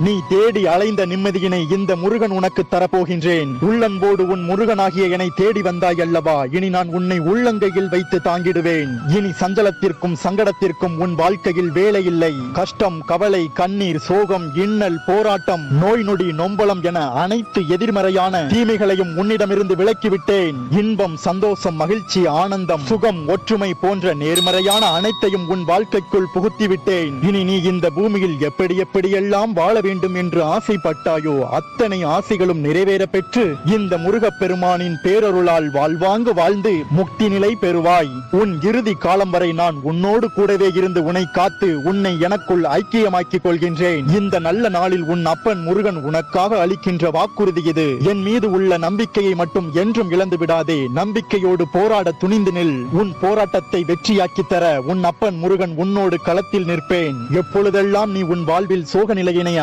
நீ தேடி அலைந்த நிம்மதியினை இந்த முருகன் உனக்கு தரப்போகின்றேன். உள்ளன்போடு உன் முருகனாகிய என்னை தேடி வந்தாய் அல்லவா, இனி நான் உன்னை உள்ளங்கையில் வைத்து தாங்கிடுவேன். இனி சஞ்சலத்திற்கும் சங்கடத்திற்கும் உன் வாழ்க்கையில் வேலை இல்லை. கஷ்டம், கவலை, கண்ணீர், சோகம், இன்னல், போராட்டம், நோய் நொடி, நொம்பலம் என அனைத்து எதிர்மறையான தீமைகளையும் உன்னிடமிருந்து விலக்கிவிட்டேன். இன்பம், சந்தோஷம், மகிழ்ச்சி, ஆனந்தம், சுகம், ஒற்றுமை போன்ற நேர்மறையான அனைத்தையும் உன் வாழ்க்கைக்குள் புகுத்திவிட்டேன். இனி நீ இந்த பூமியில் எப்படியெல்லாம் வாழ வேண்டும் என்று ஆசைப்பட்டாயோ அத்தனை ஆசைகளும் நிறைவேற பெற்று இந்த முருகப்பெருமானின் பேரருளால் வாழ்வாங்கு வாழ்ந்து முக்தி நிலை பெறுவாய். உன் இறுதி காலம் வரை நான் உன்னோடு கூடவே இருந்து உன்னை காத்து உன்னை எனக்குள் ஐக்கியமாக்கிக் கொள்கின்றேன். இந்த நல்ல நாளில் உன் அப்பன் முருகன் உனக்காக அளிக்கின்ற வாக்குறுதி இது. என் மீது உள்ள நம்பிக்கையை மட்டும் என்றும் இழந்து விடாதே. நம்பிக்கையோடு போராட துணிந்து நில். உன் போராட்டத்தை வெற்றியாக்கி தர உன் அப்பன் முருகன் உன்னோடு களத்தில் நிற்பேன். எப்பொழுதெல்லாம் நீ உன் வாழ்வில் சோக நிலையினை